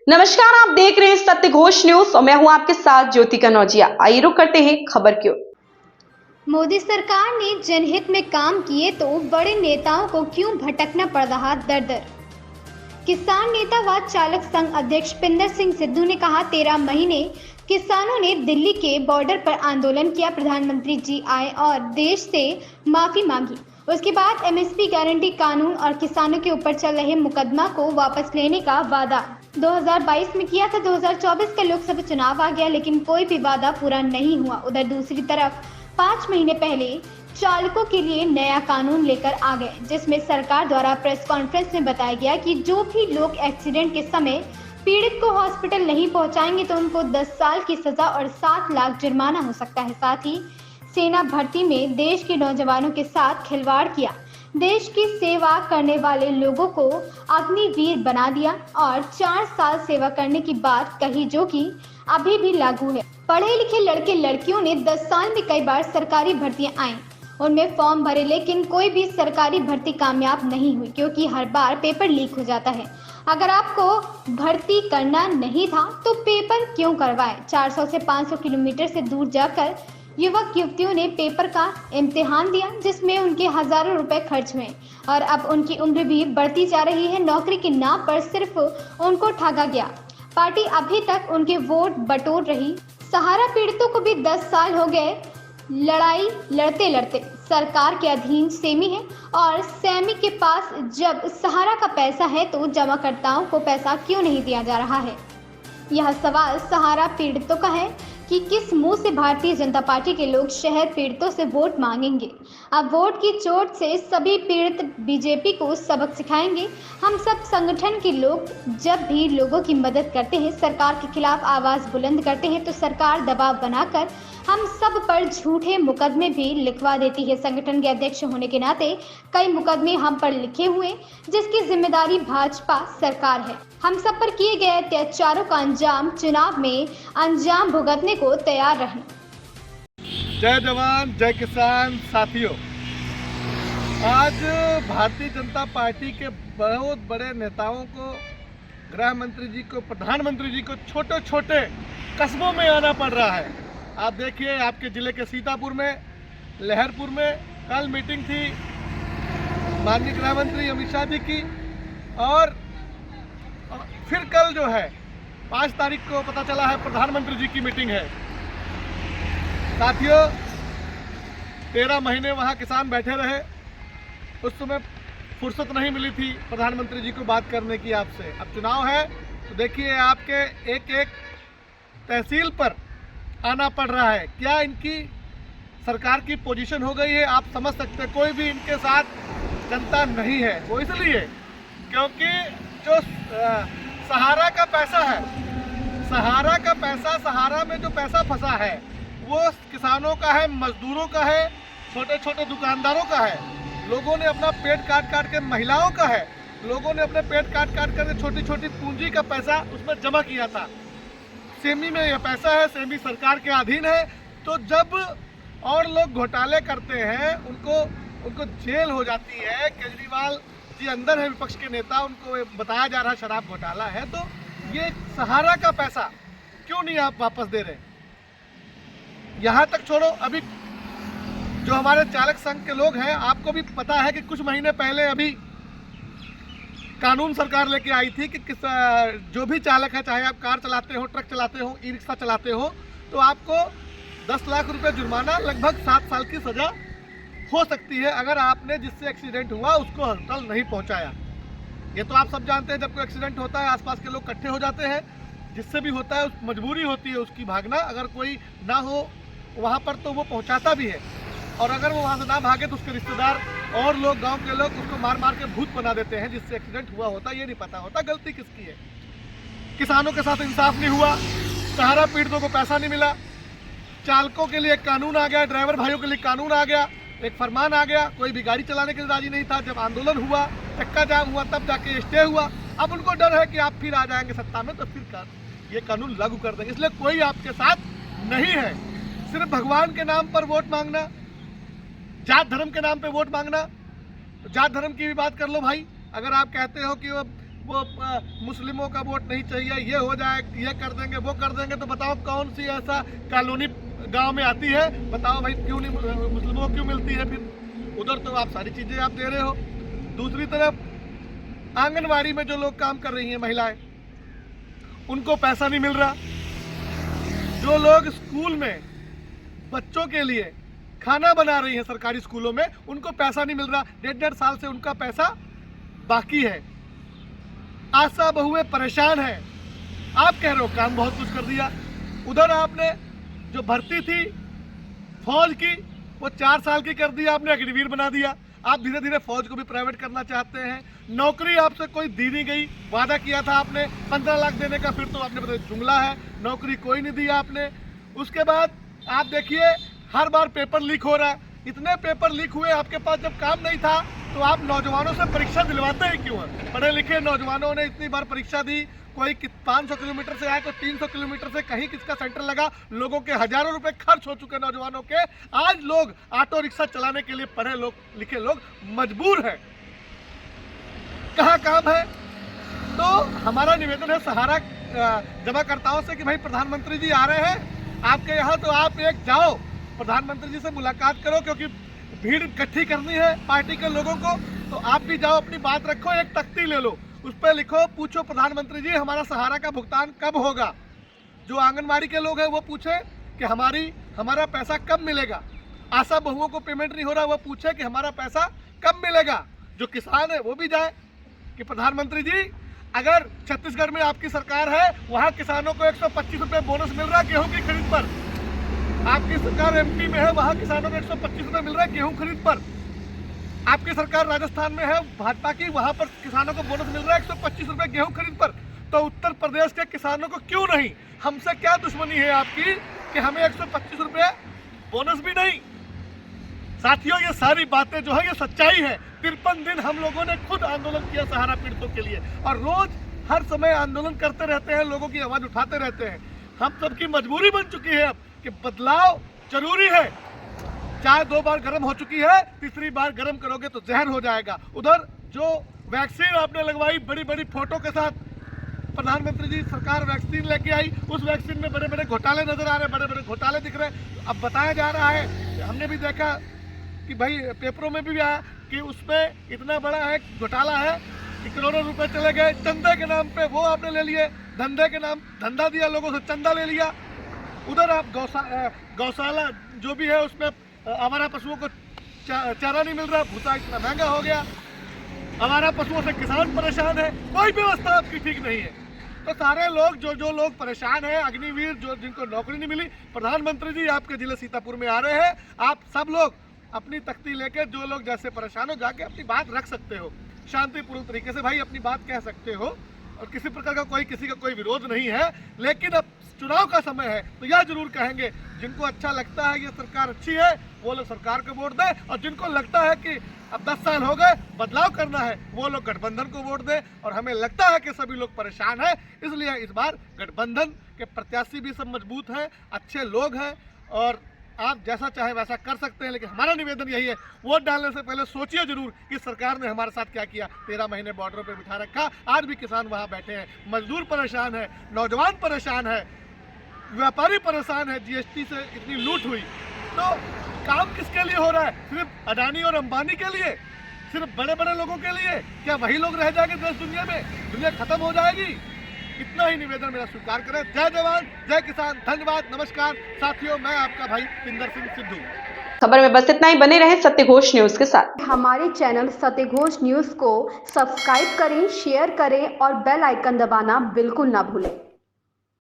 नमस्कार, आप देख रहे हैं सत्य घोष न्यूज और मैं हूं आपके साथ ज्योति कनौजिया। आइए रुक करते हैं खबर की ओर। मोदी सरकार ने जनहित में काम किए तो बड़े नेताओं को क्यों भटकना पड़ रहा दर-दर। किसान नेता व चालक संघ अध्यक्ष पिंदर सिंह सिद्धू ने कहा, 13 महीने किसानों ने दिल्ली के बॉर्डर पर आंदोलन किया, प्रधानमंत्री जी आए और देश से माफी मांगी। उसके बाद एमएसपी गारंटी कानून और किसानों के ऊपर चल रहे मुकदमा को वापस लेने का वादा 2022 में किया था। 2024 का लोकसभा चुनाव आ गया, लेकिन कोई भी वादा पूरा नहीं हुआ। उधर दूसरी तरफ 5 महीने पहले चालकों के लिए नया कानून लेकर आ गए, जिसमें सरकार द्वारा प्रेस कॉन्फ्रेंस में बताया गया कि जो भी लोग एक्सीडेंट के समय पीड़ित को हॉस्पिटल नहीं पहुंचाएंगे तो उनको 10 साल की सजा और 7 लाख जुर्माना हो सकता है। साथ ही सेना भर्ती में देश के नौजवानों के साथ खिलवाड़ किया, देश की सेवा करने वाले लोगों को अग्निवीर बना दिया और 4 साल सेवा करने की बात कही, जो कि अभी भी लागू है। पढ़े लिखे लड़के लड़कियों ने 10 साल में कई बार सरकारी भर्तियां आईं, उनमें फॉर्म भरे, लेकिन कोई भी सरकारी भर्ती कामयाब नहीं हुई, क्योंकि हर बार पेपर लीक हो जाता है। अगर आपको भर्ती करना नहीं था तो पेपर क्यों करवाए। 400 से 500 किलोमीटर से दूर जाकर युवक युवतियों ने पेपर का इम्तिहान दिया, जिसमें उनके हजारों रुपए खर्च हुए और अब उनकी उम्र भी बढ़ती जा रही है। नौकरी के नाम पर सिर्फ उनको ठगा गया। पार्टी अभी तक उनके वोट बटोर रही। सहारा पीड़ितों को भी 10 साल हो गए लड़ाई लड़ते लड़ते। सरकार के अधीन सेमी है और सेमी के पास जब सहारा का पैसा है तो जमाकर्ताओं को पैसा क्यों नहीं दिया जा रहा है। यह सवाल सहारा पीड़ितों का है कि किस मुंह से भारतीय जनता पार्टी के लोग शहर पीड़ितों से वोट मांगेंगे। अब वोट की चोट से सभी पीड़ित बीजेपी को सबक सिखाएंगे। हम सब संगठन के लोग जब भी लोगों की मदद करते हैं, सरकार के खिलाफ आवाज बुलंद करते हैं, तो सरकार दबाव बनाकर हम सब पर झूठे मुकदमे भी लिखवा देती है। संगठन के अध्यक्ष होने के नाते कई मुकदमे हम पर लिखे हुए, जिसकी जिम्मेदारी भाजपा सरकार है। हम सब पर किए गए अत्याचारों का अंजाम चुनाव में अंजाम भुगतने को तैयार रहें। जय जवान जय किसान साथियों, आज भारतीय जनता पार्टी के बहुत बड़े नेताओं को, गृह मंत्री जी को, प्रधानमंत्री जी को छोटे छोटे कस्बों में आना पड़ रहा है। आप देखिए, आपके जिले के सीतापुर में, लहरपुर में कल मीटिंग थी माननीय गृह मंत्री अमित शाह जी की, और फिर कल जो है 5 तारीख को पता चला है प्रधानमंत्री जी की मीटिंग है। साथियों, 13 महीने वहाँ किसान बैठे रहे, उस समय फुर्सत नहीं मिली थी प्रधानमंत्री जी को बात करने की आपसे। अब चुनाव है तो देखिए, आपके एक एक तहसील पर आना पड़ रहा है। क्या इनकी सरकार की पोजीशन हो गई है, आप समझ सकते हैं। कोई भी इनके साथ जनता नहीं है। वो इसलिए क्योंकि जो सहारा का पैसा है, सहारा का पैसा, सहारा में जो पैसा फंसा है वो किसानों का है, मजदूरों का है, छोटे छोटे दुकानदारों का है। लोगों ने अपना पेट काट काट के, महिलाओं का है, लोगों ने अपने पेट काट काट कर छोटी छोटी पूंजी का पैसा उसमें जमा किया था। सेमी में यह पैसा है, सेमी सरकार के अधीन है। तो जब और लोग घोटाले करते हैं, उनको जेल हो जाती है। केजरीवाल जी अंदर है, विपक्ष के नेता, उनको बताया जा रहा है शराब घोटाला है, तो ये सहारा का पैसा क्यों नहीं आप वापस दे रहे। यहाँ तक छोड़ो, अभी जो हमारे चालक संघ के लोग हैं, आपको भी पता है कि कुछ महीने पहले अभी कानून सरकार लेके आई थी कि जो भी चालक है, चाहे आप कार चलाते हो, ट्रक चलाते हो, ई रिक्शा चलाते हो, तो आपको 10 लाख रुपए जुर्माना, लगभग 7 साल की सजा हो सकती है अगर आपने जिससे एक्सीडेंट हुआ उसको हॉस्पिटल नहीं पहुंचाया। ये तो आप सब जानते हैं, जब कोई एक्सीडेंट होता है आसपास के लोग इकट्ठे हो जाते हैं, जिससे भी होता है मजबूरी होती है उसकी भागना। अगर कोई ना हो वहाँ पर तो वो पहुँचाता भी है, और अगर वो वहाँ से ना भागे तो उसके रिश्तेदार और लोग, गांव के लोग उसको मार मार के भूत बना देते हैं, जिससे एक्सीडेंट हुआ होता है। ये नहीं पता होता गलती किसकी है। किसानों के साथ इंसाफ नहीं हुआ, सहारा पीड़ितों को पैसा नहीं मिला, चालकों के लिए एक कानून आ गया, ड्राइवर भाइयों के लिए कानून आ गया, एक फरमान आ गया, कोई भी गाड़ी चलाने के लिए राजी नहीं था। जब आंदोलन हुआ, चक्का जाम हुआ, तब जाके स्टे हुआ। अब उनको डर है कि आप फिर आ जाएंगे सत्ता में तो फिर ये कानून लागू कर देंगे, इसलिए कोई आपके साथ नहीं है। सिर्फ भगवान के नाम पर वोट मांगना, जात धर्म के नाम पे वोट मांगना। तो जात धर्म की भी बात कर लो भाई। अगर आप कहते हो कि वो वो मुस्लिमों का वोट नहीं चाहिए, ये हो जाए, ये कर देंगे, वो कर देंगे। तो बताओ कौन सी ऐसा कॉलोनी गांव में आती है, बताओ भाई, क्यों नहीं मुस्लिमों को क्यों मिलती है? फिर उधर तो आप सारी चीज़ें आप दे रहे हो। दूसरी तरफ आंगनवाड़ी में जो लोग काम कर रही हैं महिलाएं, उनको पैसा नहीं मिल रहा। जो लोग स्कूल में बच्चों के लिए खाना बना रही हैं सरकारी स्कूलों में, उनको पैसा नहीं मिल रहा। 1.5 साल से उनका पैसा बाकी है। आशा बहुएं परेशान है। आप कह रहे हो काम बहुत कुछ कर दिया। उधर आपने जो भर्ती थी फौज की, वो 4 साल की कर दिया, आपने अग्निवीर बना दिया। आप धीरे धीरे फौज को भी प्राइवेट करना चाहते हैं। नौकरी आपसे कोई दी नहीं गई, वादा किया था आपने 15 लाख देने का, फिर तो आपने बताया जुमला है, नौकरी कोई नहीं दिया आपने। उसके बाद आप देखिए हर बार पेपर लीक हो रहा है। इतने पेपर लीक हुए, आपके पास जब काम नहीं था तो आप नौजवानों से परीक्षा दिलवाते ही क्यों हैं? पढ़े लिखे नौजवानों ने इतनी बार परीक्षा दी, कोई 500 किलोमीटर से आया, कोई 300 किलोमीटर से, कहीं किसका सेंटर लगा, लोगों के हजारों रुपए खर्च हो चुके नौजवानों के। आज लोग ऑटो रिक्शा चलाने के लिए पढ़े लोग लिखे लोग मजबूर हैं। कहाँ काम है? तो हमारा निवेदन है सहारा जमाकर्ताओं से कि भाई प्रधानमंत्री जी आ रहे हैं आपके यहाँ, तो आप एक जाओ प्रधानमंत्री जी से मुलाकात करो, क्योंकि भीड़ इकट्ठी करनी है पार्टी के लोगों को। तो आप भी जाओ, अपनी बात रखो, एक तख्ती ले लो, उस पर लिखो, पूछो प्रधानमंत्री जी हमारा सहारा का भुगतान कब होगा। जो आंगनबाड़ी के लोग हैं वो पूछे कि हमारा पैसा कब मिलेगा। आशा बहुओं को पेमेंट नहीं हो रहा, वो पूछे कि हमारा पैसा कब मिलेगा। जो किसान है वो भी जाए कि प्रधानमंत्री जी अगर छत्तीसगढ़ में आपकी सरकार है, वहाँ किसानों को 125 रुपये बोनस मिल रहा है गेहूं की खरीद पर। आपकी सरकार एमपी में है, वहाँ किसानों को 125 रुपये मिल रहा है गेहूं खरीद पर। आपकी सरकार राजस्थान में है भाजपा की, वहाँ पर किसानों को बोनस मिल रहा है 125 रुपये गेहूं खरीद पर। तो उत्तर प्रदेश के किसानों को क्यों नहीं? हमसे क्या दुश्मनी है आपकी कि हमें 125 रुपये बोनस भी नहीं? साथियों, ये सारी बातें जो है ये सच्चाई है। 53 दिन हम लोगों ने खुद आंदोलन किया सहारा पीड़ितों के लिए, और रोज हर समय आंदोलन करते रहते हैं, लोगों की आवाज उठाते रहते हैं। हम सबकी मजबूरी बन चुकी है अब कि बदलाव जरूरी है। चाय 2 बार गर्म हो चुकी है, तीसरी बार गर्म करोगे तो जहर हो जाएगा। उधर जो वैक्सीन आपने लगवाई बड़ी बड़ी फोटो के साथ, प्रधानमंत्री जी सरकार वैक्सीन लेके आई, उस वैक्सीन में बड़े बड़े घोटाले नजर आ रहे हैं, बड़े बड़े घोटाले दिख रहे हैं। अब बताया जा रहा है, हमने भी देखा कि भाई पेपरों में भी आया कि उसमें इतना बड़ा है घोटाला है कि करोड़ों रुपए चले गए चंदे के नाम पे, वो आपने ले लिए। धंधे के नाम धंधा दिया, लोगों से चंदा ले लिया। उधर आप गौशाला जो भी है उसमें आवारा पशुओं को चारा नहीं मिल रहा, भूसा इतना महंगा हो गया, आवारा पशुओं से किसान परेशान है, कोई व्यवस्था आपकी ठीक नहीं है। तो सारे लोग जो लोग परेशान हैं, अग्निवीर जो जिनको नौकरी नहीं मिली, प्रधानमंत्री जी आपके जिले सीतापुर में आ रहे हैं। आप सब लोग अपनी तख्ती लेके, जो लोग जैसे परेशान हो, जाके अपनी बात रख सकते हो शांतिपूर्ण तरीके से, भाई अपनी बात कह सकते हो, और किसी प्रकार का किसी का कोई विरोध नहीं है। लेकिन अब चुनाव का समय है तो यह जरूर कहेंगे, जिनको अच्छा लगता है ये सरकार अच्छी है वो लोग सरकार को वोट दें, और जिनको लगता है कि अब 10 साल हो गए बदलाव करना है वो लोग गठबंधन को वोट दें। और हमें लगता है कि सभी लोग परेशान हैं, इसलिए इस बार गठबंधन के प्रत्याशी भी सब मजबूत हैं, अच्छे लोग हैं, और आप जैसा चाहे वैसा कर सकते हैं। लेकिन हमारा निवेदन यही है, वोट डालने से पहले सोचिए जरूर कि सरकार ने हमारे साथ क्या किया। 13 महीने बॉर्डर पे बिठा रखा, आज भी किसान वहाँ बैठे हैं, मजदूर परेशान है, नौजवान परेशान है, व्यापारी परेशान है, जीएसटी से इतनी लूट हुई। तो काम किसके लिए हो रहा है? सिर्फ अडानी और अंबानी के लिए, सिर्फ बड़े बड़े लोगों के लिए? क्या वही लोग रह जाएंगे देश दुनिया में? दुनिया खत्म हो जाएगी? इतना ही निवेदन मेरा स्वीकार करें। जय जवान जय किसान, धन्यवाद, नमस्कार साथियों, मैं आपका भाई पिंदर सिंह सिद्धू। खबर में बस इतना ही, बने रहे सत्य घोष न्यूज के साथ। हमारे चैनल सत्य घोष न्यूज को सब्सक्राइब करें, शेयर करें और बेल आइकन दबाना बिल्कुल ना भूलें।